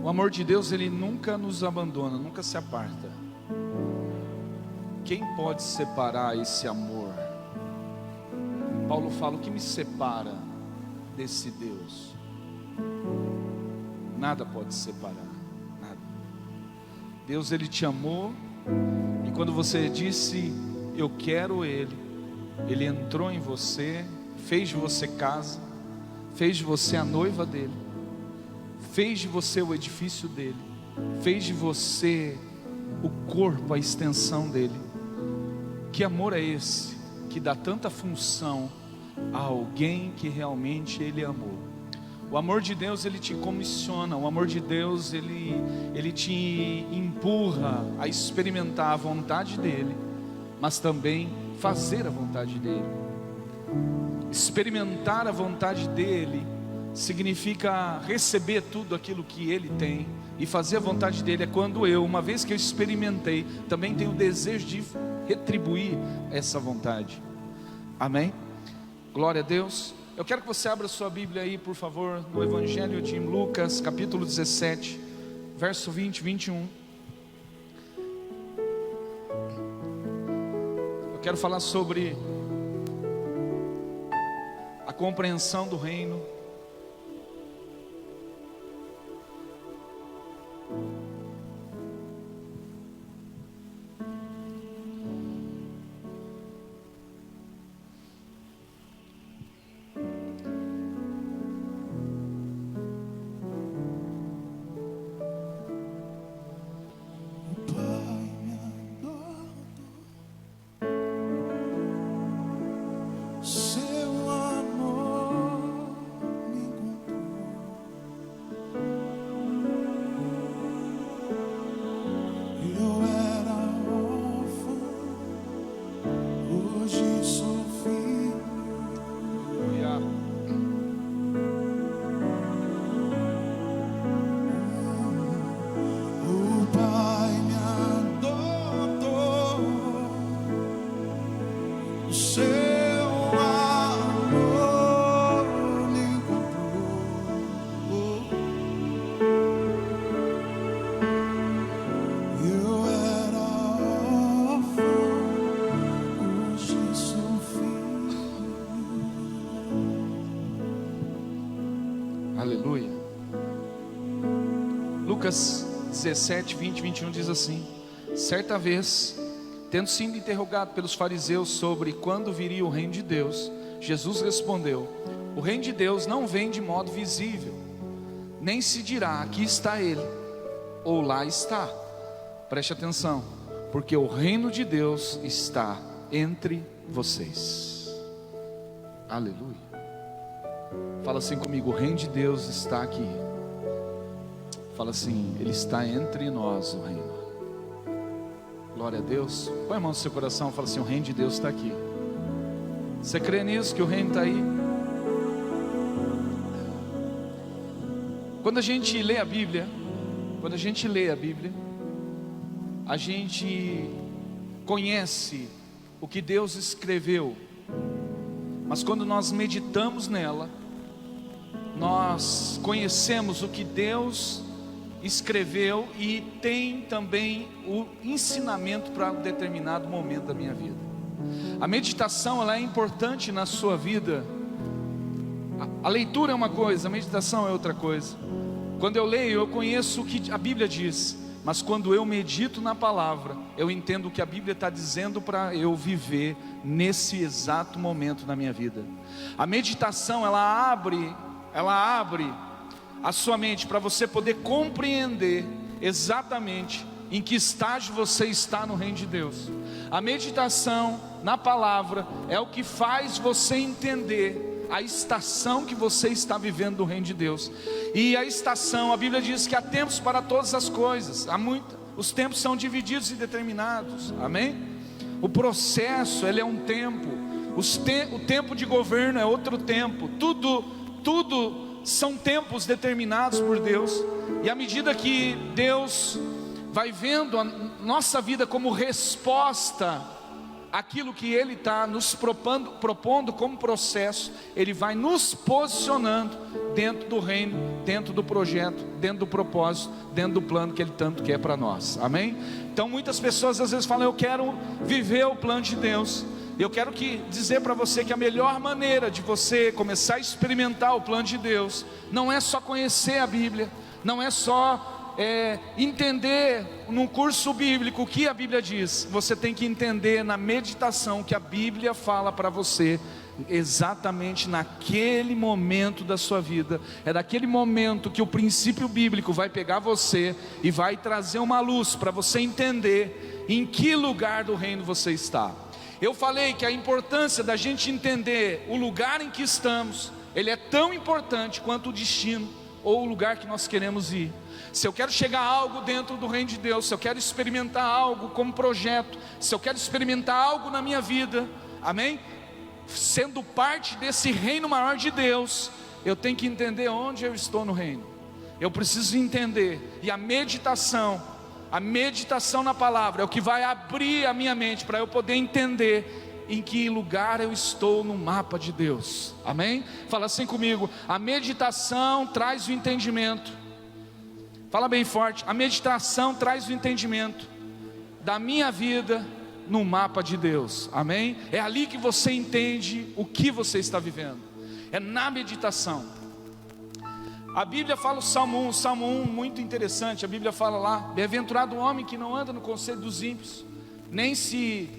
O amor de Deus, ele nunca nos abandona, nunca se aparta. Quem pode separar esse amor? Paulo fala: o que me separa desse Deus? Nada pode separar, nada. Deus, ele te amou, e quando você disse eu quero Ele, Ele entrou em você, fez de você casa, fez de você a noiva dele, fez de você o edifício dele, fez de você o corpo, a extensão dele. Que amor é esse que dá tanta função a alguém que realmente Ele amou? O amor de Deus, ele te comissiona. O amor de Deus, ele te empurra a experimentar a vontade dele, mas também fazer a vontade dele. Experimentar a vontade dele significa receber tudo aquilo que ele tem, e fazer a vontade dele é quando eu, uma vez que eu experimentei, também tenho o desejo de retribuir essa vontade. Amém? Glória a Deus. Eu quero que você abra sua Bíblia aí, por favor, no Evangelho de Lucas, capítulo 17, verso 20 e 21. Eu quero falar sobre a compreensão do reino. Aleluia. Lucas 17, 20 e 21 diz assim: certa vez, tendo sido interrogado pelos fariseus sobre quando viria o reino de Deus, Jesus respondeu: o reino de Deus não vem de modo visível, nem se dirá aqui está ele, ou lá está. Preste atenção, porque o reino de Deus está entre vocês. Aleluia. Fala assim comigo: o reino de Deus está aqui. Fala assim: Ele está entre nós, o reino. Glória a Deus. Põe a mão no seu coração e fala assim: o reino de Deus está aqui. Você crê nisso, que o reino está aí? Quando a gente lê a Bíblia, a gente conhece o que Deus escreveu, mas quando nós meditamos nela, nós conhecemos o que Deus escreveu e tem também o ensinamento para um determinado momento da minha vida. A meditação, ela é importante na sua vida. A leitura é uma coisa, a meditação é outra coisa. Quando eu leio, eu conheço o que a Bíblia diz, mas quando eu medito na palavra, eu entendo o que a Bíblia está dizendo para eu viver nesse exato momento da minha vida. A meditação, ela abre a sua mente para você poder compreender exatamente em que estágio você está no reino de Deus. A meditação na palavra é o que faz você entender a estação que você está vivendo do reino de Deus. E a estação, a Bíblia diz que há tempos para todas as coisas, os tempos são divididos e determinados, amém? O processo, ele é um tempo, o tempo de governo é outro tempo, tudo são tempos determinados por Deus. E à medida que Deus vai vendo a nossa vida como resposta aquilo que Ele está nos propondo como processo, Ele vai nos posicionando dentro do reino, dentro do projeto, dentro do propósito, dentro do plano que Ele tanto quer para nós, amém? Então muitas pessoas às vezes falam: eu quero viver o plano de Deus. Eu quero dizer para você que a melhor maneira de você começar a experimentar o plano de Deus, não é só conhecer a Bíblia, não é só entender num curso bíblico o que a Bíblia diz. Você tem que entender na meditação que a Bíblia fala para você, exatamente naquele momento da sua vida. É naquele momento que o princípio bíblico vai pegar você e vai trazer uma luz para você entender em que lugar do reino você está. Eu falei que a importância da gente entender o lugar em que estamos, ele é tão importante quanto o destino ou o lugar que nós queremos ir. Se eu quero chegar a algo dentro do reino de Deus, se eu quero experimentar algo como projeto, se eu quero experimentar algo na minha vida, amém? Sendo parte desse reino maior de Deus, eu tenho que entender onde eu estou no reino. Eu preciso entender, e a meditação na palavra é o que vai abrir a minha mente para eu poder entender em que lugar eu estou no mapa de Deus, amém? Fala assim comigo: a meditação traz o entendimento. Fala bem forte: a meditação traz o entendimento da minha vida no mapa de Deus, amém? É ali que você entende o que você está vivendo, é na meditação. A Bíblia fala o Salmo 1 muito interessante. A Bíblia fala lá: bem-aventurado o homem que não anda no conselho dos ímpios, nem se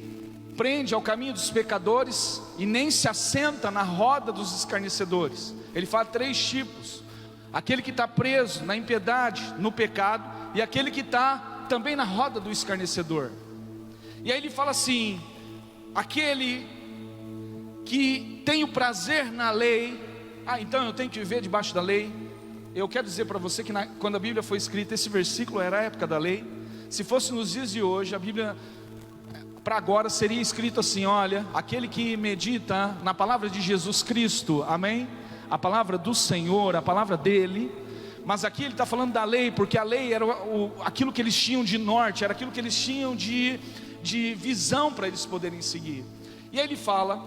prende ao caminho dos pecadores, e nem se assenta na roda dos escarnecedores. Ele fala 3 tipos: aquele que está preso na impiedade, no pecado, e aquele que está também na roda do escarnecedor. E aí ele fala assim: aquele que tem o prazer na lei. Então eu tenho que viver debaixo da lei. Eu quero dizer para você que quando a Bíblia foi escrita, esse versículo era a época da lei. Se fosse nos dias de hoje, a Bíblia para agora seria escrito assim: olha, aquele que medita na palavra de Jesus Cristo, amém? A palavra do Senhor, a palavra dele. Mas aqui ele está falando da lei, porque a lei era aquilo que eles tinham de norte, era aquilo que eles tinham de visão para eles poderem seguir. E aí ele fala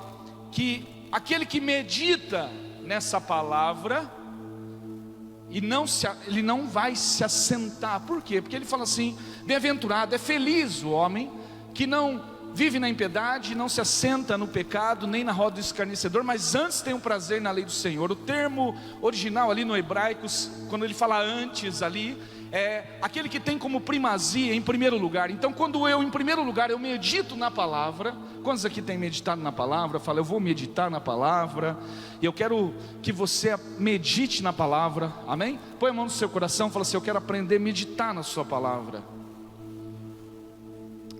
que aquele que medita nessa palavra, ele não vai se assentar. Por quê? Porque ele fala assim: bem-aventurado, é feliz o homem que não vive na impiedade, não se assenta no pecado, nem na roda do escarnecedor, mas antes tem um prazer na lei do Senhor. O termo original ali no hebraico, quando ele fala antes ali, é aquele que tem como primazia em primeiro lugar. Então quando eu, em primeiro lugar, eu medito na palavra. Quantos aqui tem meditado na palavra? Fala: eu vou meditar na palavra. E eu quero que você medite na palavra, amém? Põe a mão no seu coração, fala assim: eu quero aprender a meditar na sua palavra.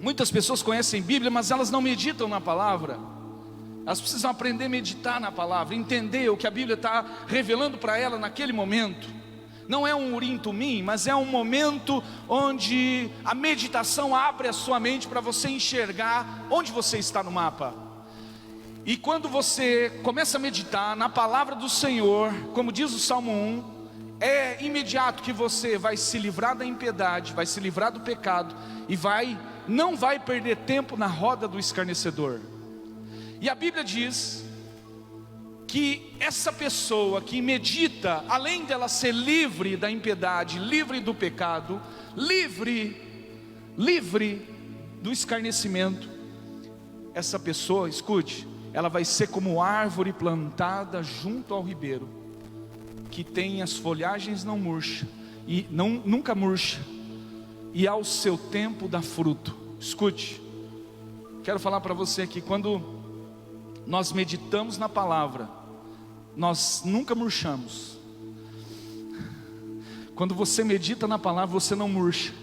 Muitas pessoas conhecem Bíblia, mas elas não meditam na palavra. Elas precisam aprender a meditar na palavra, entender o que a Bíblia está revelando para ela naquele momento. Não é um urim tumim, mas é um momento onde a meditação abre a sua mente para você enxergar onde você está no mapa. E quando você começa a meditar na palavra do Senhor, como diz o Salmo 1, é imediato que você vai se livrar da impiedade, vai se livrar do pecado e não vai perder tempo na roda do escarnecedor. E a Bíblia diz que essa pessoa que medita, além dela ser livre da impiedade, livre do pecado, livre do escarnecimento, essa pessoa, escute, ela vai ser como árvore plantada junto ao ribeiro, que tem as folhagens não murcha, e nunca murcha, e ao seu tempo dá fruto. Escute, quero falar para você aqui: quando nós meditamos na palavra, nós nunca murchamos. Quando você medita na palavra, você não murcha.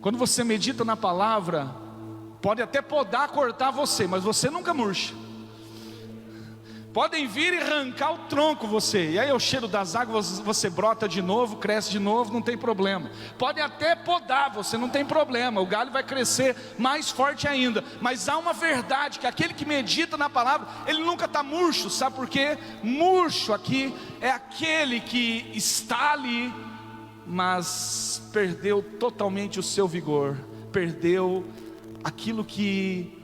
Quando você medita na palavra, pode até podar, cortar você, mas você nunca murcha. Podem vir e arrancar o tronco você, e aí o cheiro das águas, você brota de novo, cresce de novo, não tem problema. Podem até podar você, não tem problema, o galho vai crescer mais forte ainda. Mas há uma verdade, que aquele que medita na palavra, ele nunca está murcho. Sabe por quê? Murcho aqui é aquele que está ali, mas perdeu totalmente o seu vigor, perdeu aquilo que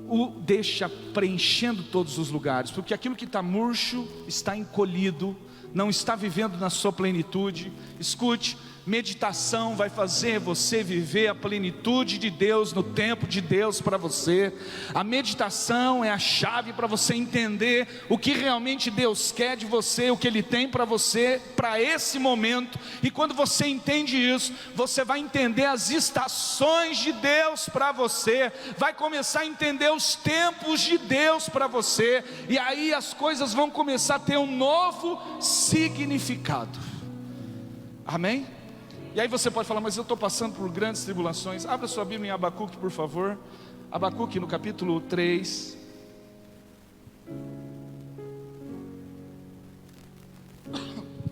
o deixa preenchendo todos os lugares, porque aquilo que está murcho, está encolhido, não está vivendo na sua plenitude. Escute, meditação vai fazer você viver a plenitude de Deus no tempo de Deus para você. A meditação é a chave para você entender o que realmente Deus quer de você, o que Ele tem para você, para esse momento. E quando você entende isso, você vai entender as estações de Deus para você, vai começar a entender os tempos de Deus para você, e aí as coisas vão começar a ter um novo significado. Amém? E aí você pode falar, mas eu estou passando por grandes tribulações. Abra sua Bíblia em Abacuque, por favor. Abacuque no capítulo 3.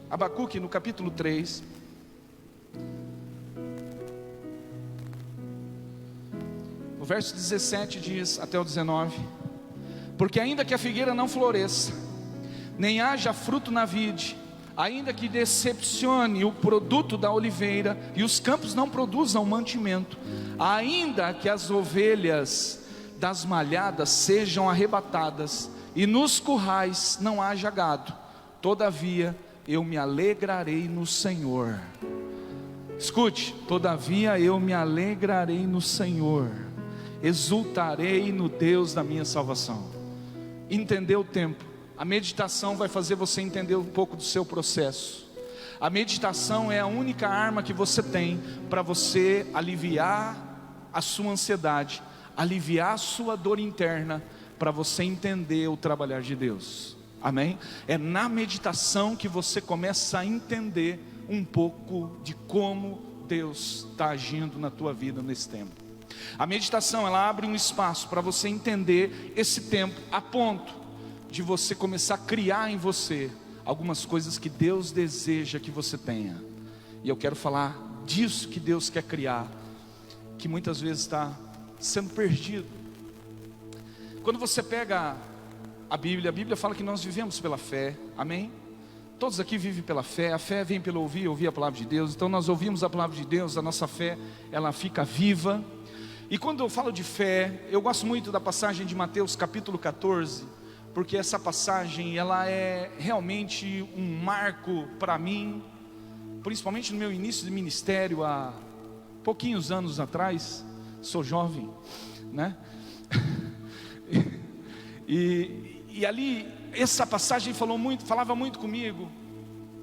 Abacuque no capítulo 3. O verso 17 diz até o 19: porque ainda que a figueira não floresça, nem haja fruto na vide, ainda que decepcione o produto da oliveira, e os campos não produzam mantimento, ainda que as ovelhas das malhadas sejam arrebatadas, e nos currais não haja gado, todavia eu me alegrarei no Senhor. Escute, todavia eu me alegrarei no Senhor, exultarei no Deus da minha salvação. Entendeu o tempo? A meditação vai fazer você entender um pouco do seu processo. A meditação é a única arma que você tem para você aliviar a sua ansiedade, aliviar a sua dor interna, para você entender o trabalhar de Deus. Amém? É na meditação que você começa a entender um pouco de como Deus está agindo na tua vida nesse tempo. A meditação, ela abre um espaço para você entender esse tempo, a ponto de você começar a criar em você algumas coisas que Deus deseja que você tenha. E eu quero falar disso que Deus quer criar, que muitas vezes está sendo perdido. Quando você pega a Bíblia fala que nós vivemos pela fé, amém? Todos aqui vivem pela fé, a fé vem pelo ouvir a palavra de Deus. Então nós ouvimos a palavra de Deus, a nossa fé, ela fica viva. E quando eu falo de fé, eu gosto muito da passagem de Mateus capítulo 14, porque essa passagem, ela é realmente um marco para mim, principalmente no meu início de ministério, há pouquinhos anos atrás. Sou jovem, né? E ali, essa passagem falava muito comigo,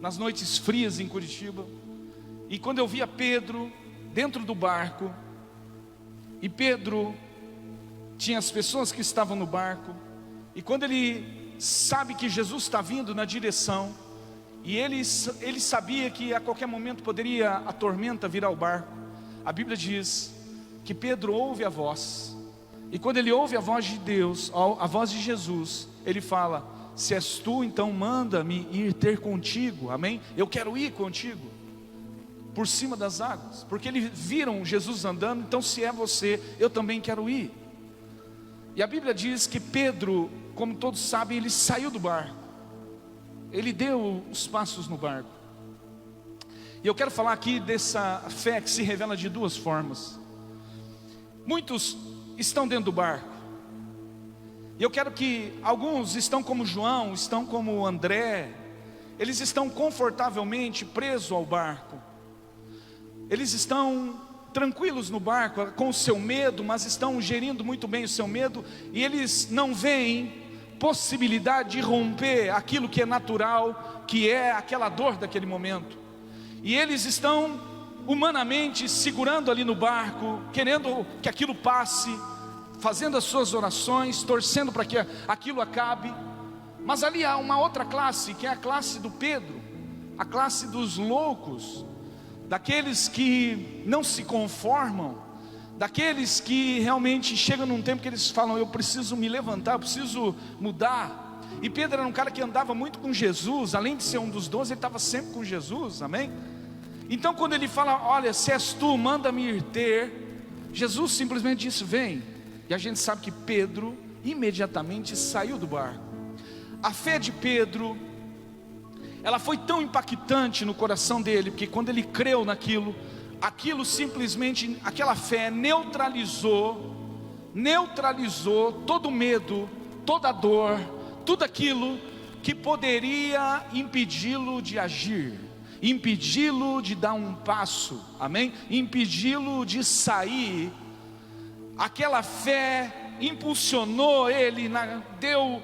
nas noites frias em Curitiba. E quando eu via Pedro dentro do barco, e Pedro tinha as pessoas que estavam no barco, e quando ele sabe que Jesus está vindo na direção, e ele sabia que a qualquer momento poderia a tormenta vir ao barco, a Bíblia diz que Pedro ouve a voz, e quando ele ouve a voz de Deus, a voz de Jesus, ele fala: se és tu, então manda-me ir ter contigo, amém? Eu quero ir contigo, por cima das águas, porque eles viram Jesus andando. Então se é você, eu também quero ir. E a Bíblia diz que Pedro, como todos sabem, ele saiu do barco, ele deu os passos no barco. E eu quero falar aqui dessa fé que se revela de duas formas. Muitos estão dentro do barco, e eu quero que alguns estão como João, estão como André, eles estão confortavelmente presos ao barco, eles estão tranquilos no barco, com o seu medo, mas estão gerindo muito bem o seu medo, e eles não veem possibilidade de romper aquilo que é natural, que é aquela dor daquele momento, e eles estão humanamente segurando ali no barco, querendo que aquilo passe, fazendo as suas orações, torcendo para que aquilo acabe. Mas ali há uma outra classe, que é a classe do Pedro, a classe dos loucos, daqueles que não se conformam, daqueles que realmente chegam num tempo que eles falam: eu preciso me levantar, eu preciso mudar. E Pedro era um cara que andava muito com Jesus, além de ser um dos 12, ele estava sempre com Jesus, amém? Então quando ele fala: olha, se és tu, manda-me ir ter, Jesus simplesmente disse: vem. E a gente sabe que Pedro imediatamente saiu do barco. A fé de Pedro, ela foi tão impactante no coração dele, porque quando ele creu naquilo, aquilo simplesmente, aquela fé neutralizou neutralizou todo medo, toda dor, tudo aquilo que poderia impedi-lo de agir, impedi-lo de dar um passo, amém? Impedi-lo de sair. Aquela fé impulsionou ele, deu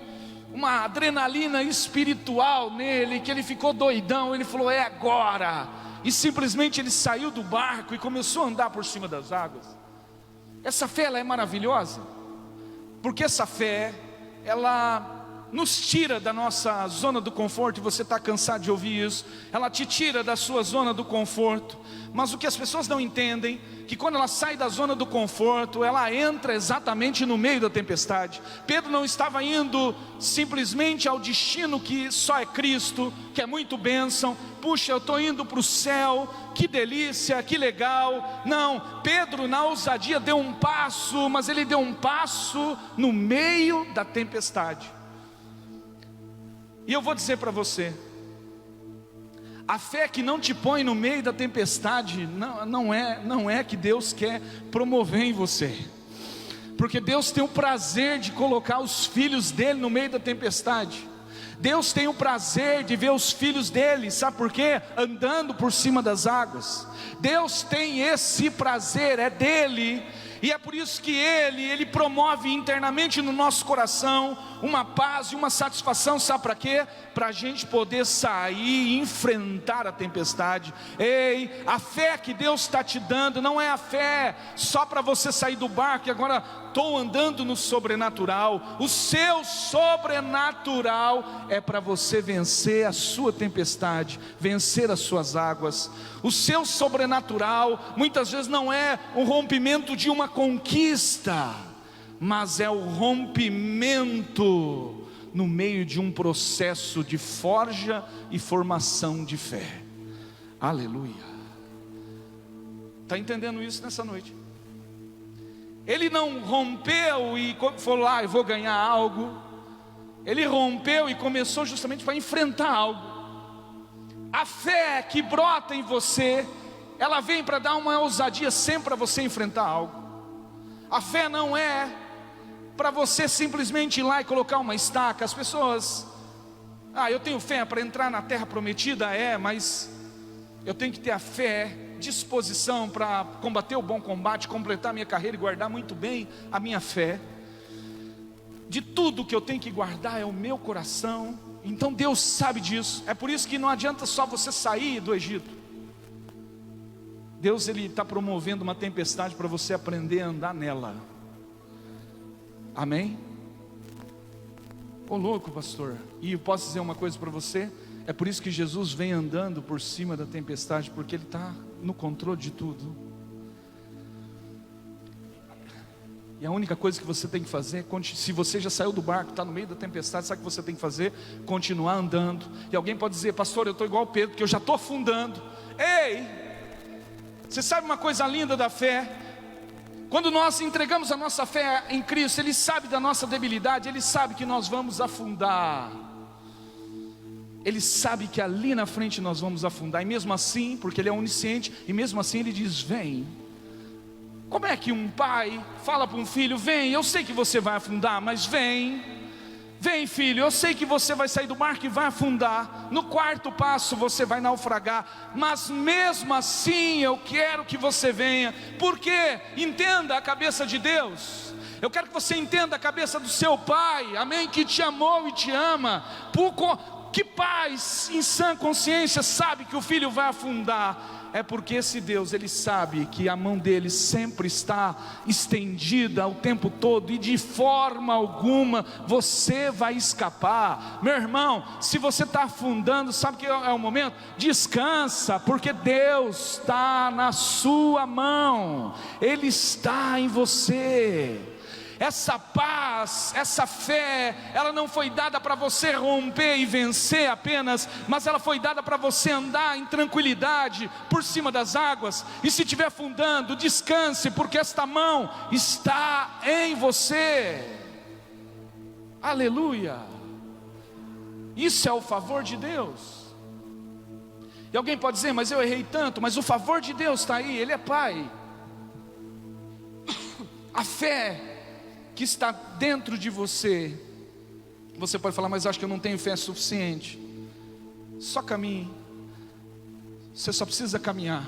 uma adrenalina espiritual nele, que ele ficou doidão. Ele falou: é agora. E simplesmente ele saiu do barco e começou a andar por cima das águas. Essa fé, ela é maravilhosa, porque essa fé, ela nos tira da nossa zona do conforto. E você está cansado de ouvir isso. Ela te tira da sua zona do conforto. Mas o que as pessoas não entendem, que quando ela sai da zona do conforto, ela entra exatamente no meio da tempestade. Pedro não estava indo simplesmente ao destino que só é Cristo, que é muito bênção. Puxa, eu estou indo para o céu, que delícia, que legal. Não, Pedro na ousadia deu um passo, mas ele deu um passo no meio da tempestade. E eu vou dizer para você, a fé que não te põe no meio da tempestade, não é que Deus quer promover em você. Porque Deus tem o prazer de colocar os filhos dele no meio da tempestade. Deus tem o prazer de ver os filhos dele, sabe por quê? Andando por cima das águas. Deus tem esse prazer, é dele. E é por isso que Ele promove internamente no nosso coração uma paz e uma satisfação. Sabe para quê? Para a gente poder sair e enfrentar a tempestade. Ei, a fé que Deus está te dando não é a fé só para você sair do barco e agora estou andando no sobrenatural. O seu sobrenatural é para você vencer a sua tempestade, vencer as suas águas. O seu sobrenatural muitas vezes não é o rompimento de uma conquista, mas é o rompimento no meio de um processo de forja e formação de fé. Aleluia. Está entendendo isso nessa noite? Ele não rompeu e falou: eu vou ganhar algo. Ele rompeu e começou justamente para enfrentar algo. A fé que brota em você, ela vem para dar uma ousadia sempre para você enfrentar algo. A fé não é para você simplesmente ir lá e colocar uma estaca. As pessoas: eu tenho fé para entrar na terra prometida. Mas eu tenho que ter a fé, disposição para combater o bom combate, completar a minha carreira e guardar muito bem a minha fé. De tudo que eu tenho que guardar é o meu coração. Então Deus sabe disso. É por isso que não adianta só você sair do Egito. Deus, Ele está promovendo uma tempestade para você aprender a andar nela. Amém? Ô louco, pastor. E eu posso dizer uma coisa para você? É por isso que Jesus vem andando por cima da tempestade, porque Ele está no controle de tudo. E a única coisa que você tem que fazer, se você já saiu do barco, está no meio da tempestade, sabe o que você tem que fazer? Continuar andando. E alguém pode dizer: pastor, eu estou igual Pedro, porque eu já estou afundando. Ei, você sabe uma coisa linda da fé? Quando nós entregamos a nossa fé em Cristo, Ele sabe da nossa debilidade, Ele sabe que nós vamos afundar. Ele sabe que ali na frente nós vamos afundar. E mesmo assim, porque Ele é onisciente, e mesmo assim Ele diz: vem. Como é que um pai fala para um filho: vem, eu sei que você vai afundar, mas vem. Vem, filho, eu sei que você vai sair do barco e vai afundar. No quarto passo você vai naufragar, mas mesmo assim eu quero que você venha. Porque entenda a cabeça de Deus. Eu quero que você entenda a cabeça do seu pai, amém, que te amou e te ama. Que pai em sã consciência sabe que o filho vai afundar? É porque esse Deus, Ele sabe que a mão dele sempre está estendida o tempo todo, e de forma alguma você vai escapar. Meu irmão, se você está afundando, sabe que é o momento? Descansa, porque Deus está na sua mão, Ele está em você. Essa paz, essa fé, ela não foi dada para você romper e vencer apenas, mas ela foi dada para você andar em tranquilidade por cima das águas. E se estiver afundando, descanse, porque esta mão está em você. Aleluia. Isso é o favor de Deus. E alguém pode dizer: mas eu errei tanto. Mas o favor de Deus está aí, Ele é Pai. A fé que está dentro de você. Você pode falar, mas acho que eu não tenho fé suficiente. Só caminhe. Você só precisa caminhar.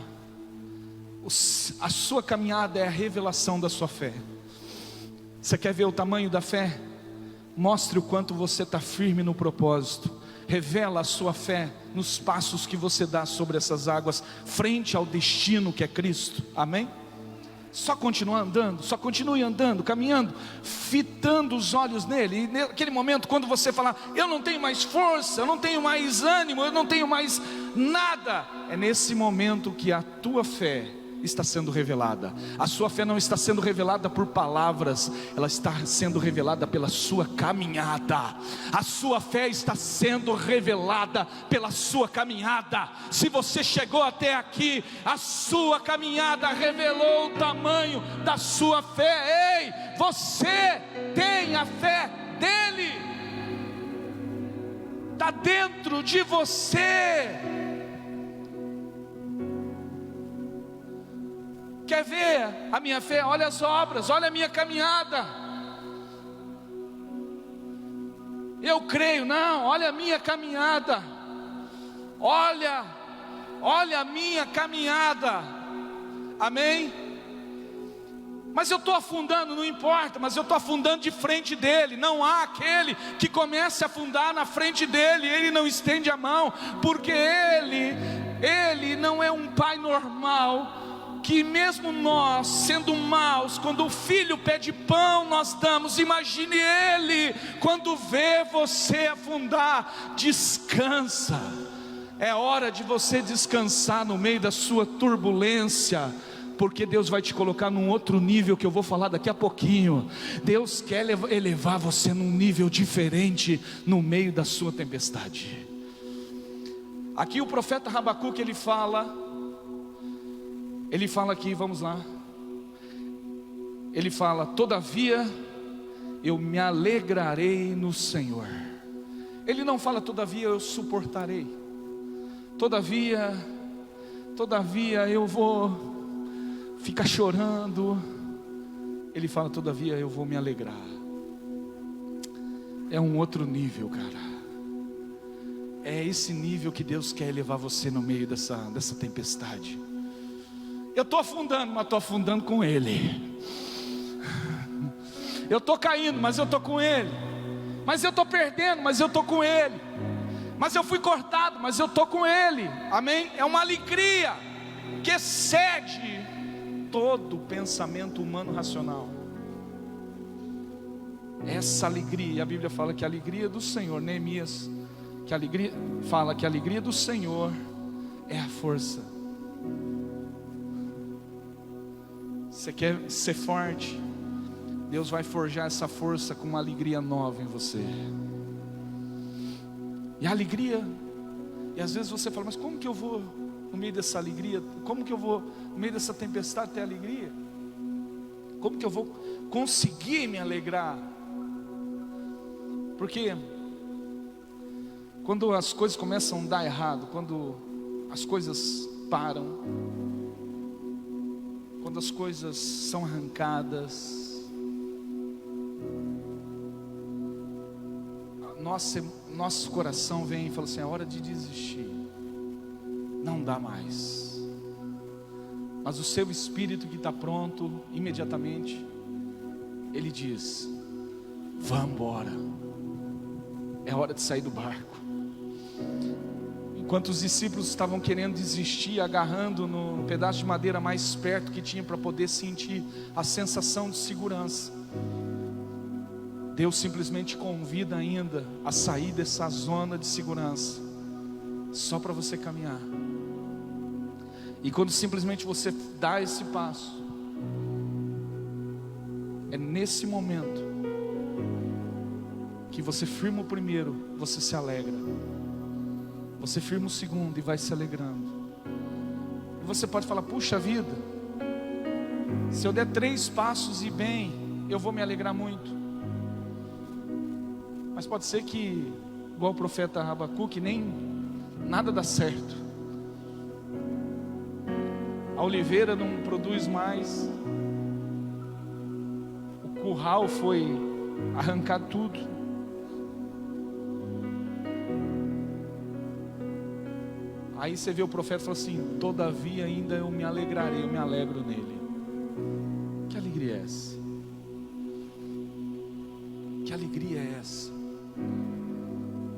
A sua caminhada é a revelação da sua fé. Você quer ver o tamanho da fé? Mostre o quanto você está firme no propósito. Revela a sua fé nos passos que você dá sobre essas águas, frente ao destino que é Cristo. Amém? Só continua andando, só continue andando, caminhando, fitando os olhos nele. E naquele momento, quando você falar, eu não tenho mais força, eu não tenho mais ânimo, eu não tenho mais nada, é nesse momento que a tua fé está sendo revelada. A sua fé não está sendo revelada por palavras, ela está sendo revelada pela sua caminhada. A sua fé está sendo revelada pela sua caminhada. Se você chegou até aqui, a sua caminhada revelou o tamanho da sua fé. Ei, você tem a fé dele, está dentro de você. Quer ver a minha fé? Olha as obras, olha a minha caminhada. Eu creio, não, olha a minha caminhada. Olha a minha caminhada. Amém? Mas eu estou afundando, não importa, mas eu estou afundando de frente dele. Não há aquele que comece a afundar na frente dele, ele não estende a mão, porque ele não é um pai normal, que mesmo nós, sendo maus, quando o filho pede pão, nós damos. Imagine ele, quando vê você afundar, descansa. É hora de você descansar no meio da sua turbulência, porque Deus vai te colocar num outro nível, que eu vou falar daqui a pouquinho. Deus quer elevar você num nível diferente, no meio da sua tempestade. Aqui o profeta Habacuque, ele fala aqui, vamos lá. Ele fala, todavia eu me alegrarei no Senhor. Ele não fala, todavia eu suportarei. Todavia eu vou ficar chorando. Ele fala, todavia eu vou me alegrar. É um outro nível, cara. É esse nível que Deus quer levar você no meio dessa tempestade. Eu estou afundando, mas estou afundando com Ele. Eu estou caindo, mas eu estou com Ele. Mas eu estou perdendo, mas eu estou com Ele. Mas eu fui cortado, mas eu estou com Ele. Amém? É uma alegria que excede todo pensamento humano racional. Essa alegria, a Bíblia fala que a alegria do Senhor, Neemias, fala que a alegria do Senhor é a força. Você quer ser forte? Deus vai forjar essa força com uma alegria nova em você. E a alegria, e às vezes você fala, mas como que eu vou no meio dessa alegria? Como que eu vou no meio dessa tempestade ter alegria? Como que eu vou conseguir me alegrar? Porque quando as coisas começam a dar errado, quando as coisas param, quando as coisas são arrancadas, nosso coração vem e fala assim, é hora de desistir, não dá mais. Mas o seu espírito que está pronto, imediatamente, ele diz, vamos embora, é hora de sair do barco. Enquanto os discípulos estavam querendo desistir, agarrando no pedaço de madeira mais perto que tinha para poder sentir a sensação de segurança, Deus simplesmente convida ainda a sair dessa zona de segurança, só para você caminhar. E quando simplesmente você dá esse passo, é nesse momento que você firma o primeiro, você se alegra. Você firma o segundo e vai se alegrando. E você pode falar, puxa vida, se eu der 3 passos e bem, eu vou me alegrar muito. Mas pode ser que, igual o profeta Habacuque, nem nada dá certo. A oliveira não produz mais, o curral foi arrancar tudo. Aí você vê o profeta e fala assim: todavia ainda eu me alegrarei, eu me alegro nele. Que alegria é essa? Que alegria é essa?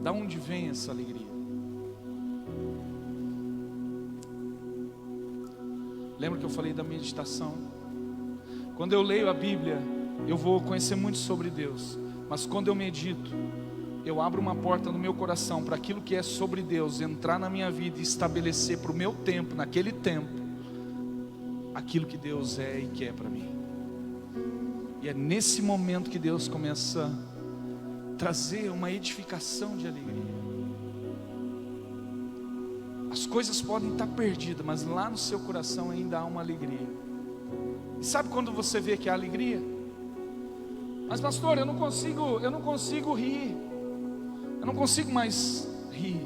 Da onde vem essa alegria? Lembra que eu falei da meditação? Quando eu leio a Bíblia, eu vou conhecer muito sobre Deus. Mas quando eu medito, eu abro uma porta no meu coração para aquilo que é sobre Deus entrar na minha vida e estabelecer para o meu tempo, naquele tempo, aquilo que Deus é e quer para mim. E é nesse momento que Deus começa a trazer uma edificação de alegria. As coisas podem estar perdidas, mas lá no seu coração ainda há uma alegria. E sabe quando você vê que há alegria? Mas pastor, eu não consigo rir. Eu não consigo mais rir.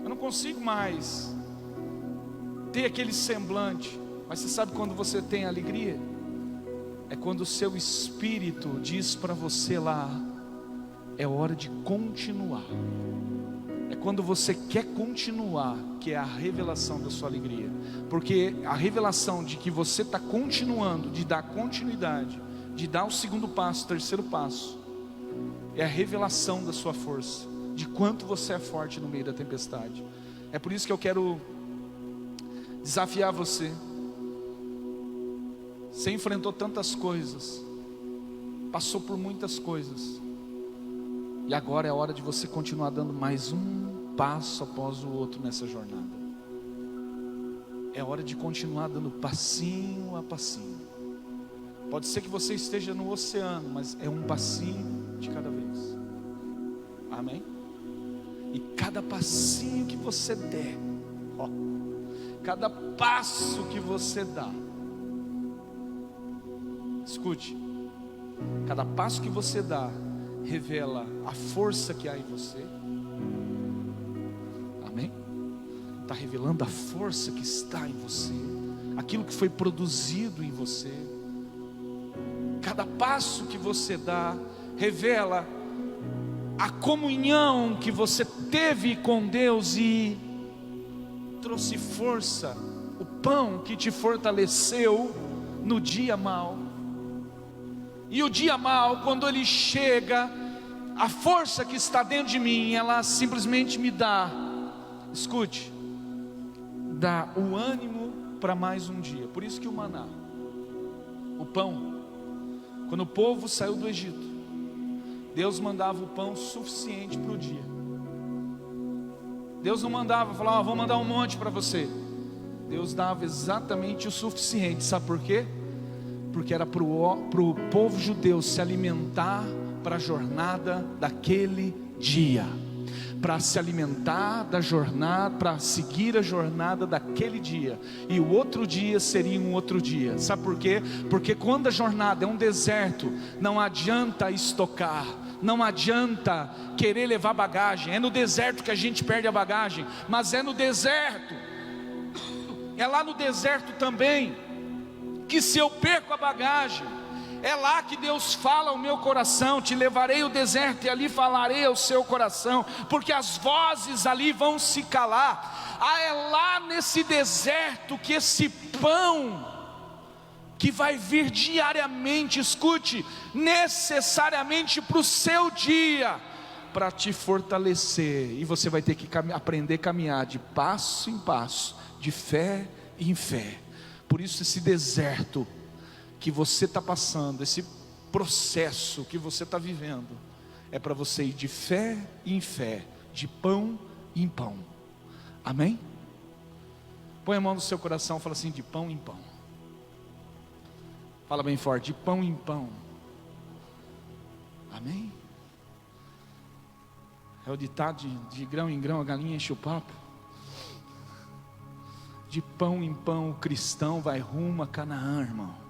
Eu não consigo mais ter aquele semblante. Mas você sabe quando você tem alegria? É quando o seu espírito diz para você lá: é hora de continuar. É quando você quer continuar, que é a revelação da sua alegria. Porque a revelação de que você está continuando, de dar continuidade, de dar o segundo passo, o terceiro passo, é a revelação da sua força, de quanto você é forte no meio da tempestade. É por isso que eu quero desafiar você. Você enfrentou tantas coisas, passou por muitas coisas, e agora é a hora de você continuar dando mais um passo após o outro nessa jornada. É hora de continuar dando passinho a passinho. Pode ser que você esteja no oceano, mas é um passinho de cada vez. Amém? E cada passinho que você der, cada passo que você dá, escute, cada passo que você dá revela a força que há em você. Amém? Está revelando a força que está em você, aquilo que foi produzido em você. Cada passo que você dá revela a comunhão que você teve com Deus e trouxe força, o pão que te fortaleceu no dia mau. E o dia mau, quando ele chega, a força que está dentro de mim, ela simplesmente me dá, escute, dá o ânimo para mais um dia. Por isso que o maná, o pão, quando o povo saiu do Egito, Deus mandava o pão suficiente para o dia. Deus não mandava, falava: vou mandar um monte para você. Deus dava exatamente o suficiente. Sabe por quê? Porque era para o povo judeu se alimentar para a jornada daquele dia, para se alimentar da jornada, para seguir a jornada daquele dia, e o outro dia seria um outro dia. Sabe por quê? Porque quando a jornada é um deserto, não adianta estocar, não adianta querer levar bagagem. É no deserto que a gente perde a bagagem, mas é no deserto, é lá no deserto também, que se eu perco a bagagem, é lá que Deus fala ao meu coração: te levarei ao deserto e ali falarei ao seu coração, porque as vozes ali vão se calar. É lá nesse deserto que esse pão, que vai vir diariamente, escute, necessariamente para o seu dia, para te fortalecer, e você vai ter que aprender a caminhar de passo em passo, de fé em fé. Por isso esse deserto que você está passando, esse processo que você está vivendo, é para você ir de fé em fé, de pão em pão. Amém? Põe a mão no seu coração e fala assim: de pão em pão. Fala bem forte: de pão em pão. Amém? É o ditado de grão em grão a galinha enche o papo. De pão em pão o cristão vai rumo a Canaã, irmão.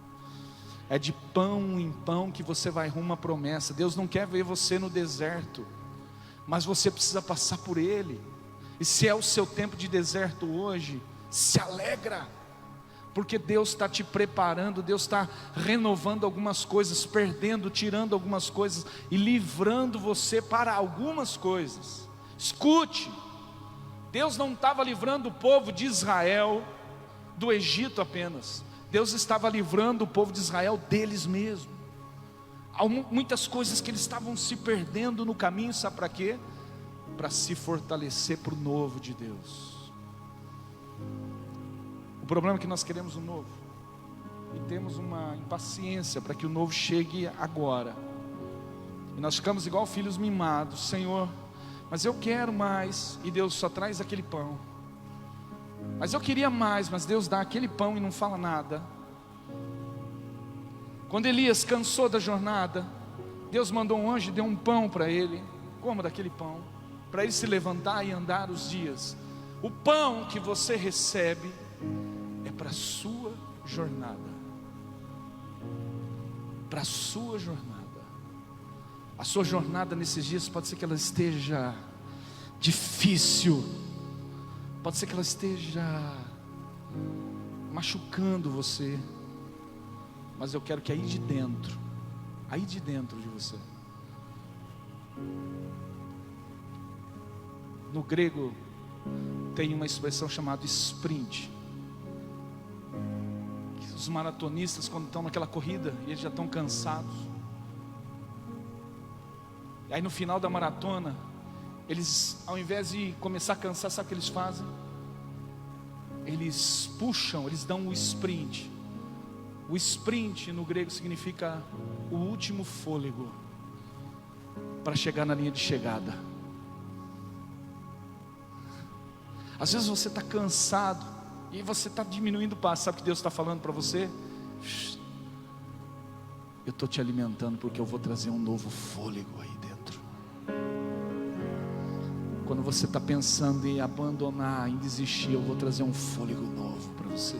É de pão em pão que você vai rumo à promessa. Deus não quer ver você no deserto, mas você precisa passar por ele. E se é o seu tempo de deserto hoje, se alegra, porque Deus está te preparando, Deus está renovando algumas coisas, perdendo, tirando algumas coisas e livrando você para algumas coisas. Escute, Deus não estava livrando o povo de Israel do Egito apenas, Deus estava livrando o povo de Israel deles mesmos. Há muitas coisas que eles estavam se perdendo no caminho, sabe para quê? Para se fortalecer para o novo de Deus. O problema é que nós queremos o novo e temos uma impaciência para que o novo chegue agora, e nós ficamos igual filhos mimados. Senhor, mas eu quero mais, e Deus só traz aquele pão. Mas eu queria mais, mas Deus dá aquele pão e não fala nada. Quando Elias cansou da jornada, Deus mandou um anjo e deu um pão para ele. Coma daquele pão, para ele se levantar e andar os dias. O pão que você recebe é para a sua jornada, para a sua jornada. A sua jornada nesses dias pode ser que ela esteja difícil, pode ser que ela esteja machucando você, mas eu quero que aí de dentro de você, no grego tem uma expressão chamada sprint. Os maratonistas, quando estão naquela corrida e eles já estão cansados, e aí no final da maratona, eles, ao invés de começar a cansar, sabe o que eles fazem? Eles puxam, eles dão o sprint. O sprint no grego significa o último fôlego para chegar na linha de chegada. Às vezes você está cansado e você está diminuindo o passo. Sabe o que Deus está falando para você? Eu estou te alimentando, porque eu vou trazer um novo fôlego aí dentro. Quando você está pensando em abandonar, em desistir, eu vou trazer um fôlego novo para você.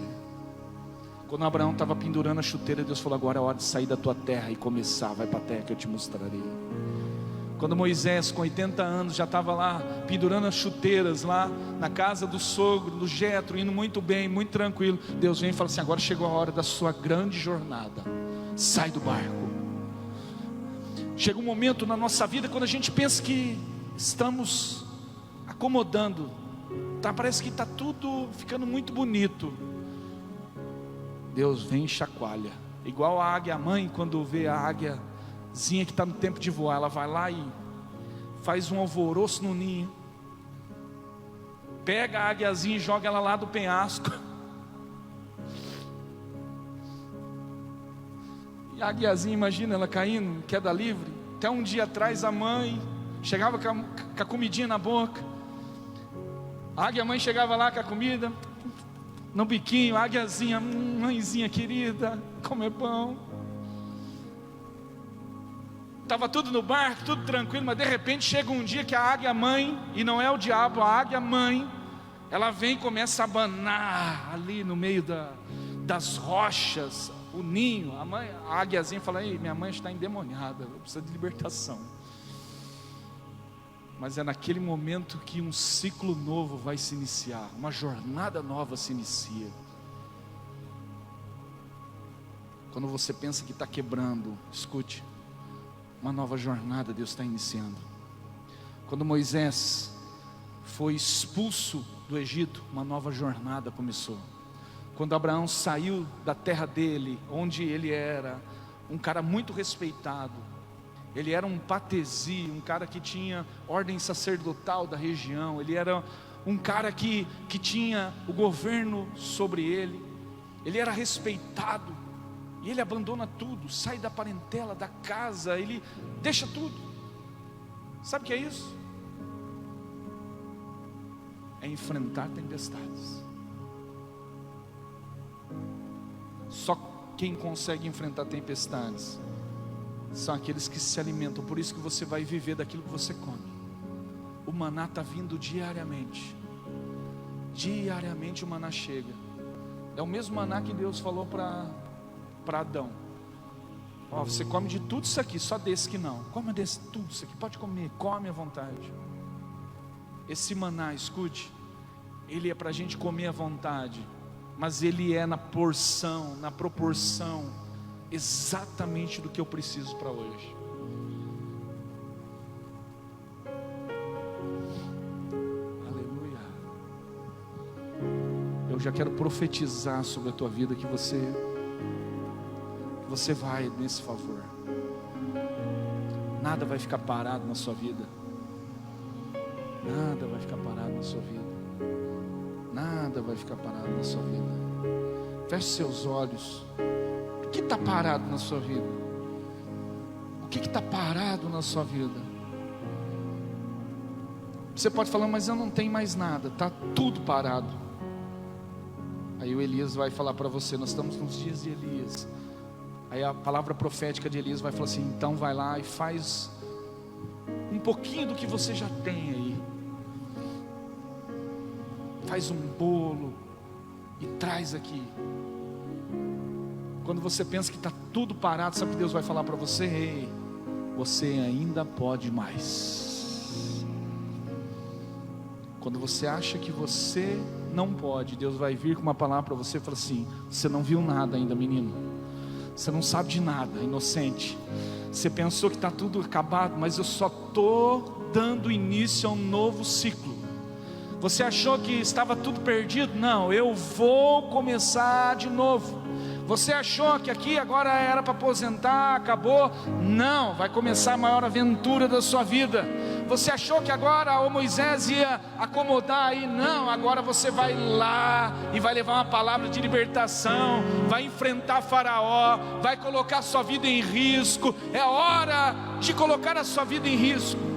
Quando Abraão estava pendurando a chuteira, Deus falou: agora é a hora de sair da tua terra e começar, vai para a terra que eu te mostrarei. Quando Moisés, com 80 anos, já estava lá pendurando as chuteiras lá na casa do sogro, do Jetro, indo muito bem, muito tranquilo, Deus vem e fala assim: agora chegou a hora da sua grande jornada, sai do barco. Chega um momento na nossa vida quando a gente pensa que estamos acomodando, parece que está tudo ficando muito bonito. Deus vem e chacoalha, igual a águia mãe, quando vê a águiazinha que está no tempo de voar, ela vai lá e faz um alvoroço no ninho, pega a águiazinha e joga ela lá do penhasco, e a águiazinha, imagina ela caindo, queda livre. Até um dia atrás a mãe chegava com a comidinha na boca, a águia mãe chegava lá com a comida no biquinho, a águiazinha: mãezinha querida, como é bom. Estava tudo no barco, tudo tranquilo, mas de repente chega um dia que a águia mãe, e não é o diabo, a águia mãe, ela vem e começa a abanar ali no meio das rochas, o ninho. A águiazinha fala: ei, minha mãe está endemoniada, eu preciso de libertação. Mas é naquele momento que um ciclo novo vai se iniciar, uma jornada nova se inicia. Quando você pensa que está quebrando, escute, uma nova jornada Deus está iniciando. Quando Moisés foi expulso do Egito, uma nova jornada começou. Quando Abraão saiu da terra dele, onde ele era um cara muito respeitado, ele era um patesi, um cara que tinha ordem sacerdotal da região, ele era um cara que tinha o governo sobre ele, ele era respeitado, e ele abandona tudo, sai da parentela, da casa, ele deixa tudo. Sabe o que é isso? É enfrentar tempestades. Só quem consegue enfrentar tempestades são aqueles que se alimentam. Por isso que você vai viver daquilo que você come. O maná está vindo diariamente. Diariamente o maná chega. É o mesmo maná que Deus falou para Adão: ó, você come de tudo isso aqui, só desse que não. Come desse, tudo isso aqui, pode comer, come à vontade. Esse maná, escute, ele é para a gente comer à vontade, mas Ele é na porção, na proporção, exatamente do que eu preciso para hoje. Aleluia. Eu já quero profetizar sobre a tua vida que você vai nesse favor. Nada vai ficar parado na sua vida. Nada vai ficar parado na sua vida. Nada vai ficar parado na sua vida. Feche seus olhos. O que está parado na sua vida? O que está parado na sua vida? Você pode falar, mas eu não tenho mais nada. Está tudo parado. Aí o Elias vai falar para você, nós estamos nos dias de Elias. Aí a palavra profética de Elias vai falar assim, então vai lá e faz um pouquinho do que você já tem aí. Faz um bolo e traz aqui. Quando você pensa que está tudo parado, sabe o que Deus vai falar para você? Ei, você ainda pode mais. Quando você acha que você não pode, Deus vai vir com uma palavra para você e falar assim, você não viu nada ainda, menino. Você não sabe de nada, inocente. Você pensou que está tudo acabado, mas eu só estou dando início a um novo ciclo. Você achou que estava tudo perdido? Não, eu vou começar de novo. Você achou que aqui agora era para aposentar, acabou? Não, vai começar a maior aventura da sua vida. Você achou que agora o Moisés ia acomodar aí? Não, agora você vai lá e vai levar uma palavra de libertação, vai enfrentar Faraó, vai colocar a sua vida em risco. É hora de colocar a sua vida em risco.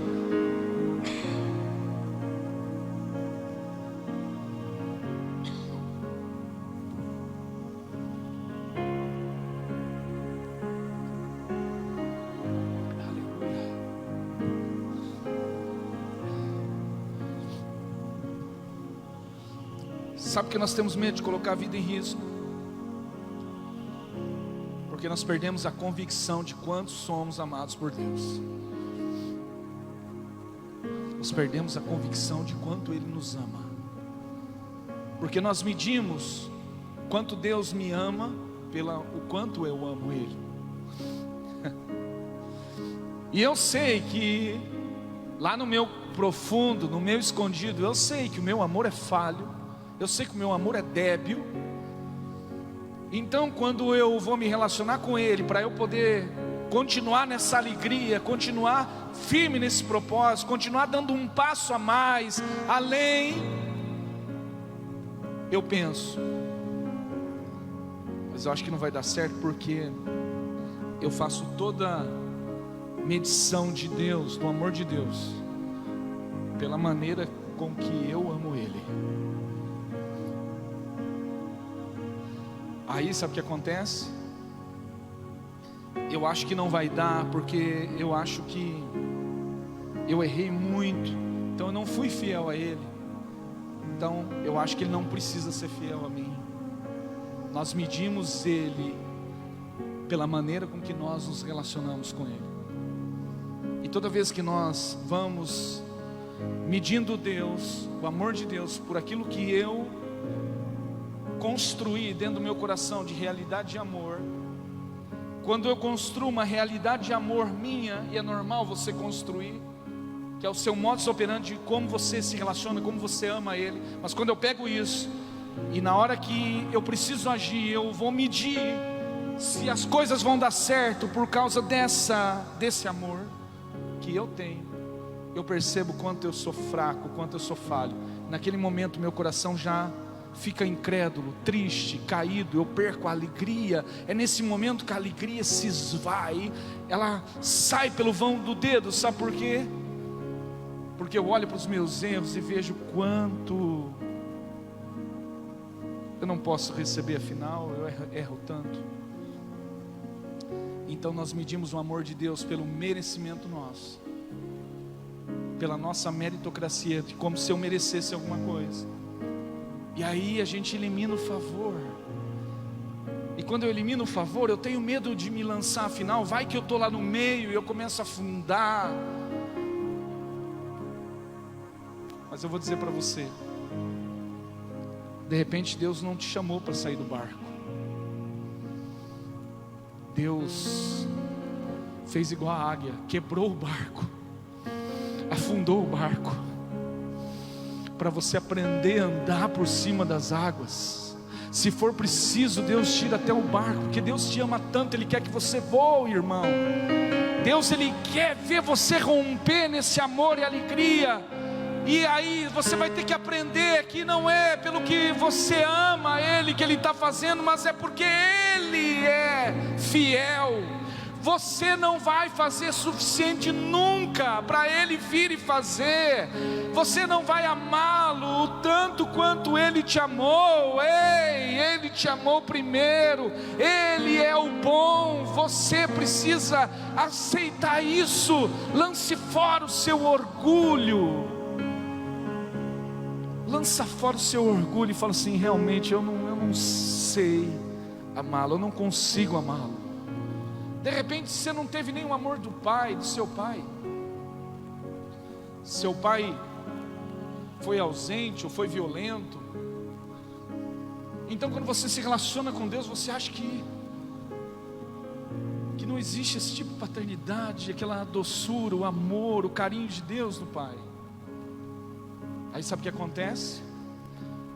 Sabe que nós temos medo de colocar a vida em risco? Porque nós perdemos a convicção de quanto somos amados por Deus. Nós perdemos a convicção de quanto Ele nos ama. Porque nós medimos quanto Deus me ama pela o quanto eu amo Ele. E eu sei que lá no meu profundo, no meu escondido, eu sei que o meu amor é falho. Eu sei que o meu amor é débil. Então quando eu vou me relacionar com Ele, para eu poder continuar nessa alegria, continuar firme nesse propósito, continuar dando um passo a mais, além, eu penso, mas eu acho que não vai dar certo, porque eu faço toda medição de Deus, do amor de Deus, pela maneira com que eu amo Ele. Aí sabe o que acontece? Eu acho que não vai dar, porque eu acho que eu errei muito, então eu não fui fiel a Ele. Então eu acho que Ele não precisa ser fiel a mim. Nós medimos Ele pela maneira com que nós nos relacionamos com Ele. E toda vez que nós vamos medindo Deus, o amor de Deus, por aquilo que eu construir dentro do meu coração de realidade de amor, quando eu construo uma realidade de amor minha, e é normal você construir, que é o seu modus operandi de como você se relaciona, como você ama Ele, mas quando eu pego isso, e na hora que eu preciso agir, eu vou medir se as coisas vão dar certo por causa desse amor que eu tenho, eu percebo quanto eu sou fraco, quanto eu sou falho. Naquele momento meu coração já fica incrédulo, triste, caído, eu perco a alegria. É nesse momento que a alegria se esvai, ela sai pelo vão do dedo. Sabe por quê? Porque eu olho para os meus erros e vejo quanto eu não posso receber, afinal eu erro tanto. Então nós medimos o amor de Deus pelo merecimento nosso, pela nossa meritocracia, de como se eu merecesse alguma coisa. E aí a gente elimina o favor. E quando eu elimino o favor, eu tenho medo de me lançar, afinal vai que eu estou lá no meio e eu começo a afundar. Mas eu vou dizer para você, De repente Deus não te chamou para sair do barco. Deus fez igual a águia, quebrou o barco, afundou o barco, para você aprender a andar por cima das águas. Se for preciso, Deus tira até o barco, porque Deus te ama tanto, Ele quer que você voe, irmão. Deus, Ele quer ver você romper nesse amor e alegria. E aí você vai ter que aprender que não é pelo que você ama Ele que Ele está fazendo, mas é porque Ele é fiel. Você não vai fazer suficiente nunca para Ele vir e fazer. Você não vai amá-lo o tanto quanto Ele te amou. Ei, Ele te amou primeiro. Ele é o bom. Você precisa aceitar isso. Lance fora o seu orgulho. Lança fora o seu orgulho e fala assim: realmente eu não sei amá-lo, eu não consigo amá-lo. De repente você não teve nenhum amor do pai, do seu pai. Seu pai foi ausente ou foi violento. Então quando você se relaciona com Deus, você acha que não existe esse tipo de paternidade, aquela doçura, o amor, o carinho de Deus no pai. Aí sabe o que acontece?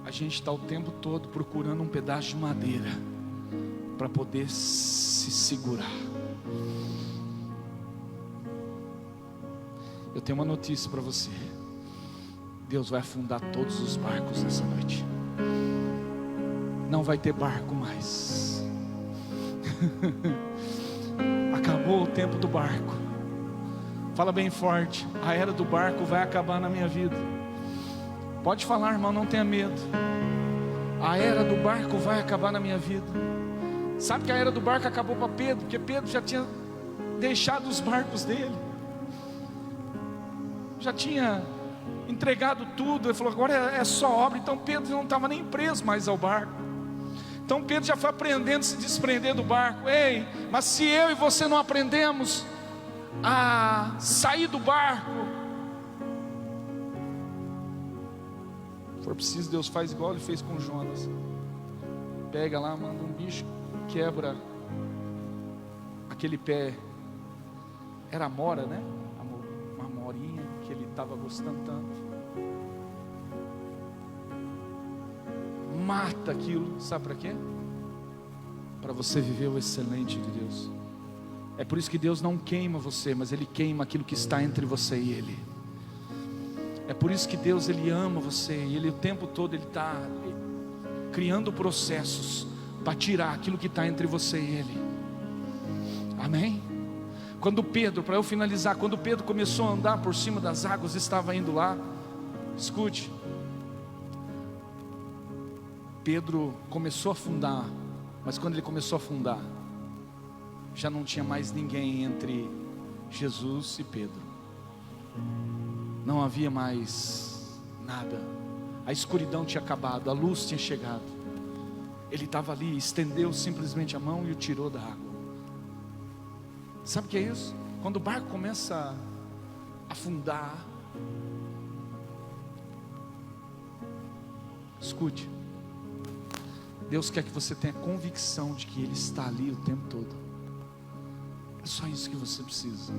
A gente está o tempo todo procurando um pedaço de madeira para poder se segurar. Eu tenho uma notícia para você: Deus vai afundar todos os barcos nessa noite. Não vai ter barco mais. Acabou o tempo do barco. Fala bem forte: a era do barco vai acabar na minha vida. Pode falar, irmão, não tenha medo. A era do barco vai acabar na minha vida. Sabe que a era do barco acabou para Pedro, porque Pedro já tinha deixado os barcos dele, já tinha entregado tudo. Ele falou: agora é só obra. Então Pedro não estava nem preso mais ao barco. Então Pedro já foi aprendendo a se desprender do barco. Ei, mas se eu e você não aprendemos a sair do barco, se for preciso, Deus faz igual Ele fez com Jonas. Pega lá, manda um bicho, quebra aquele pé. Era amora, né? Uma amorinha que ele estava gostando tanto. Mata aquilo, sabe para quê? Para você viver o excelente de Deus. É por isso que Deus não queima você, mas Ele queima aquilo que está entre você e Ele. É por isso que Deus, Ele ama você, e Ele o tempo todo Ele está criando processos para tirar aquilo que está entre você e Ele. Amém? Quando Pedro, para eu finalizar, quando Pedro começou a andar por cima das águas, estava indo lá, escute, Pedro começou a afundar, mas quando ele começou a afundar, já não tinha mais ninguém entre Jesus e Pedro. Não havia mais nada. A escuridão tinha acabado, a luz tinha chegado. Ele estava ali, estendeu simplesmente a mão e o tirou da água. Sabe o que é isso? Quando o barco começa a afundar, escute, Deus quer que você tenha convicção de que Ele está ali o tempo todo. É só isso que você precisa.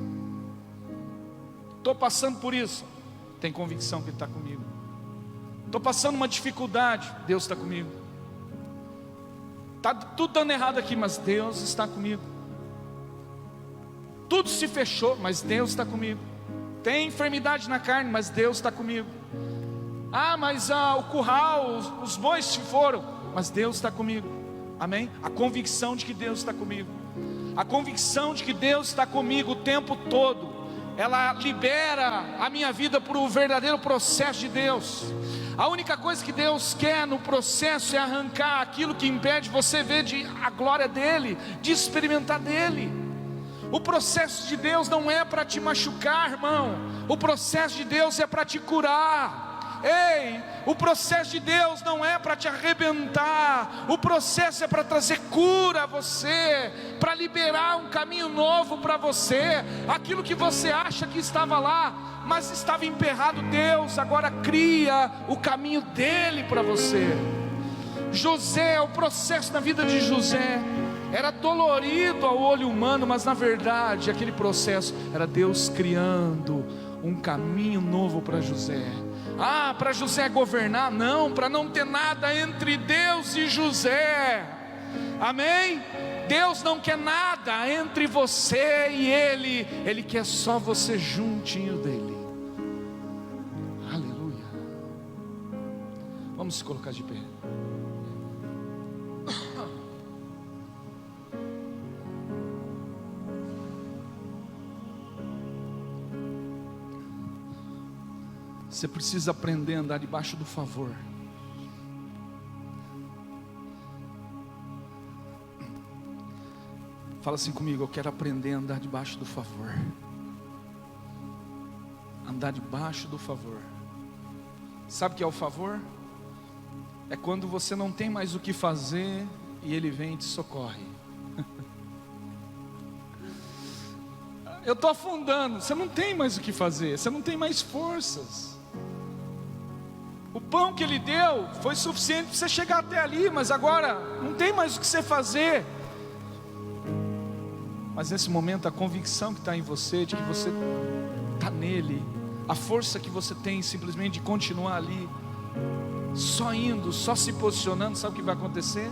Estou passando por isso, tem convicção que Ele está comigo. Estou passando uma dificuldade, Deus está comigo. Está tudo dando errado aqui, mas Deus está comigo. Tudo se fechou, mas Deus está comigo. Tem enfermidade na carne, mas Deus está comigo. Mas o curral, os bois se foram, mas Deus está comigo. Amém? A convicção de que Deus está comigo. A convicção de que Deus está comigo o tempo todo, ela libera a minha vida para o verdadeiro processo de Deus. A única coisa que Deus quer no processo é arrancar aquilo que impede você ver a glória dEle, de experimentar dEle. O processo de Deus não é para te machucar, irmão. O processo de Deus é para te curar. Ei, o processo de Deus não é para te arrebentar. O processo é para trazer cura a você, para liberar um caminho novo para você. Aquilo que você acha que estava lá, mas estava emperrado, Deus agora cria o caminho dele para você. José, o processo na vida de José era dolorido ao olho humano, mas na verdade aquele processo era Deus criando um caminho novo para José. Para José governar? Não, para não ter nada entre Deus e José. Amém? Deus não quer nada entre você e Ele. Ele quer só você juntinho dEle. Aleluia. Vamos se colocar de pé. Você precisa aprender a andar debaixo do favor. Fala assim comigo: eu quero aprender a andar debaixo do favor. Andar debaixo do favor. Sabe o que é o favor? É quando você não tem mais o que fazer e Ele vem e te socorre. Eu estou afundando, você não tem mais o que fazer, você não tem mais forças. O pão que Ele deu foi suficiente para você chegar até ali, mas agora não tem mais o que você fazer. Mas nesse momento a convicção que está em você, de que você está nele, a força que você tem simplesmente de continuar ali, só indo, só se posicionando, sabe o que vai acontecer?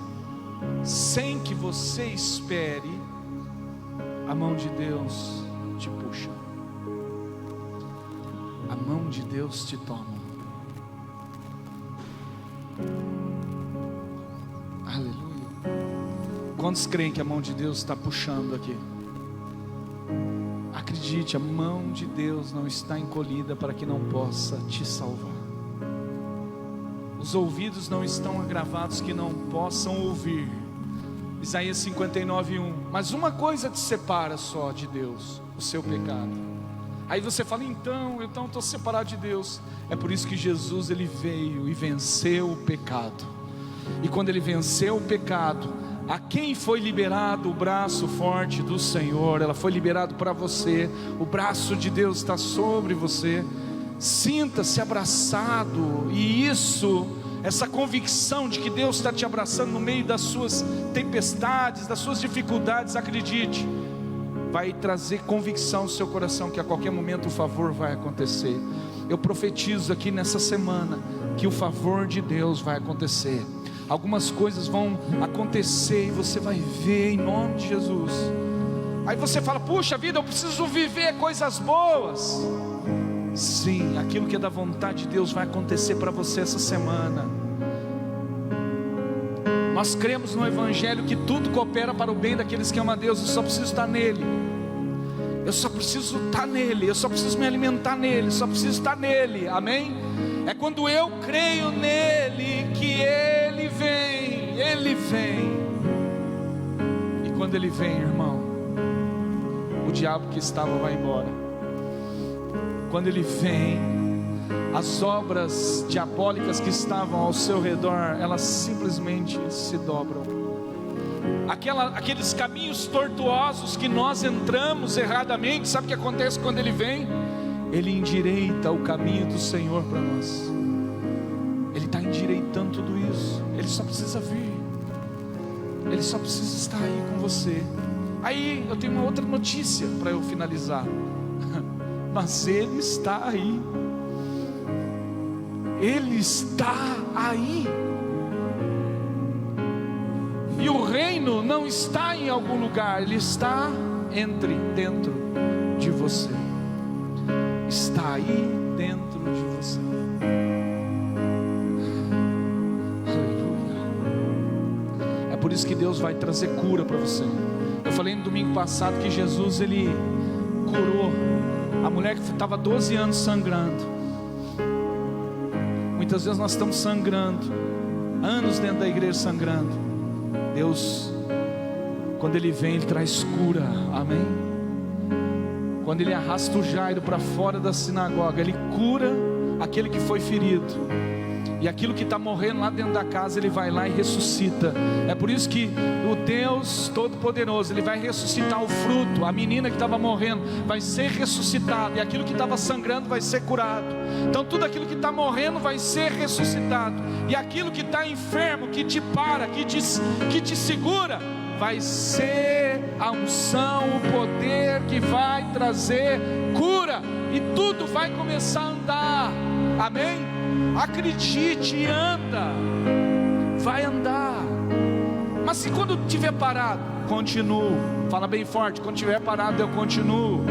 Sem que você espere, a mão de Deus te puxa, a mão de Deus te toma. Aleluia. Quantos creem que a mão de Deus está puxando aqui? Acredite, a mão de Deus não está encolhida para que não possa te salvar. Os ouvidos não estão agravados que não possam ouvir. Isaías 59:1. Mas uma coisa te separa só de Deus: o seu pecado. Aí você fala, então estou separado de Deus. É por isso que Jesus, Ele veio e venceu o pecado. E quando Ele venceu o pecado, a quem foi liberado o braço forte do Senhor? Ela foi liberado para você. O braço de Deus está sobre você. Sinta-se abraçado. E essa convicção de que Deus está te abraçando no meio das suas tempestades, das suas dificuldades, acredite, vai trazer convicção ao seu coração que a qualquer momento o favor vai acontecer. Eu profetizo aqui nessa semana que o favor de Deus vai acontecer. Algumas coisas vão acontecer e você vai ver em nome de Jesus. Aí você fala, puxa vida, eu preciso viver coisas boas. Sim, aquilo que é da vontade de Deus vai acontecer para você essa semana. Nós cremos no Evangelho que tudo coopera para o bem daqueles que amam a Deus. Eu só preciso estar nele. Eu só preciso estar nele. Eu só preciso me alimentar nele. Eu só preciso estar nele. Amém? É quando eu creio nele que ele vem. Ele vem. E quando ele vem, irmão, o diabo que estava vai embora. Quando ele vem, as obras diabólicas que estavam ao seu redor, elas simplesmente se dobram. Aqueles caminhos tortuosos que nós entramos erradamente, sabe o que acontece quando ele vem? Ele endireita o caminho do Senhor para nós. Ele está endireitando tudo isso. Ele só precisa vir. Ele só precisa estar aí com você. Aí eu tenho uma outra notícia para eu finalizar. Mas ele está aí. Ele está aí. E o reino não está em algum lugar, ele está dentro de você. Está aí dentro de você. Aleluia. É por isso que Deus vai trazer cura para você. Eu falei no domingo passado que Jesus, ele curou a mulher que estava 12 anos sangrando. Muitas vezes nós estamos sangrando, anos dentro da igreja sangrando. Deus, quando Ele vem, Ele traz cura, amém? Quando Ele arrasta o Jairo para fora da sinagoga, Ele cura aquele que foi ferido. E aquilo que está morrendo lá dentro da casa, Ele vai lá e ressuscita. É por isso que o Deus Todo-Poderoso, Ele vai ressuscitar o fruto. A menina que estava morrendo vai ser ressuscitada, e aquilo que estava sangrando vai ser curado. Então tudo aquilo que está morrendo vai ser ressuscitado, e aquilo que está enfermo, que te para, que te segura, vai ser a unção, o poder que vai trazer cura, e tudo vai começar a andar. Amém? Acredite e anda, vai andar. Mas se quando estiver parado, continuo. Fala bem forte: quando estiver parado eu continuo.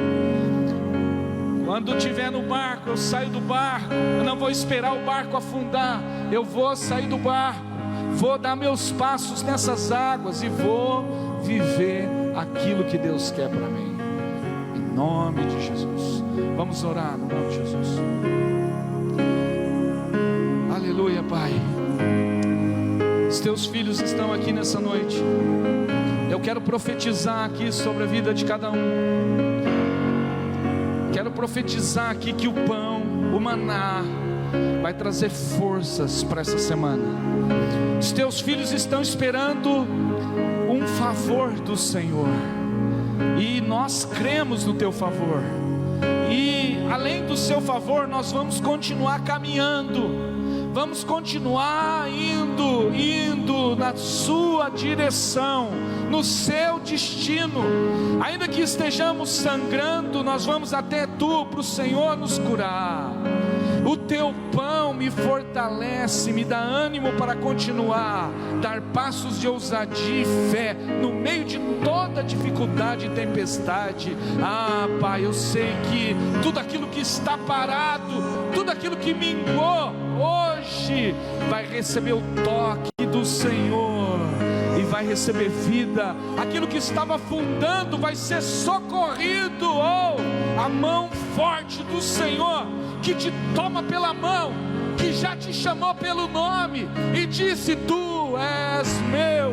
Quando estiver no barco, eu saio do barco. Eu não vou esperar o barco afundar, eu vou sair do barco, vou dar meus passos nessas águas e vou viver aquilo que Deus quer para mim, em nome de Jesus. Vamos orar no nome de Jesus. Aleluia, Pai. Os teus filhos estão aqui nessa noite. Eu quero profetizar aqui sobre a vida de cada um. Quero profetizar aqui que o pão, o maná, vai trazer forças para essa semana. Os teus filhos estão esperando um favor do Senhor, e nós cremos no teu favor. E além do seu favor, nós vamos continuar caminhando. Vamos continuar indo na sua direção, no seu destino. Ainda que estejamos sangrando, nós vamos até tu, para o Senhor nos curar. O teu pão me fortalece, me dá ânimo para continuar, dar passos de ousadia e fé, no meio de toda dificuldade e tempestade. Ah, Pai, eu sei que tudo aquilo que está parado, tudo aquilo que minguou, hoje vai receber o toque do Senhor e vai receber vida. Aquilo que estava afundando vai ser socorrido. Oh, a mão forte do Senhor, que te toma pela mão, que já te chamou pelo nome e disse: tu és meu.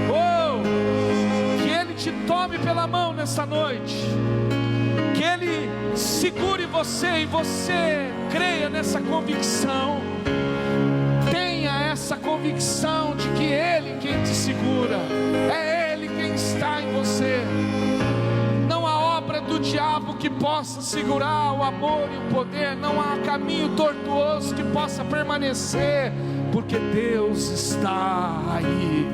Oh, que Ele te tome pela mão nessa noite, que Ele segure você e você creia nessa convicção. Tenha essa convicção de que Ele quem te segura, é Ele quem está em você. Não há obra do diabo que possa segurar o amor e o poder. Não há caminho tortuoso que possa permanecer, porque Deus está aí.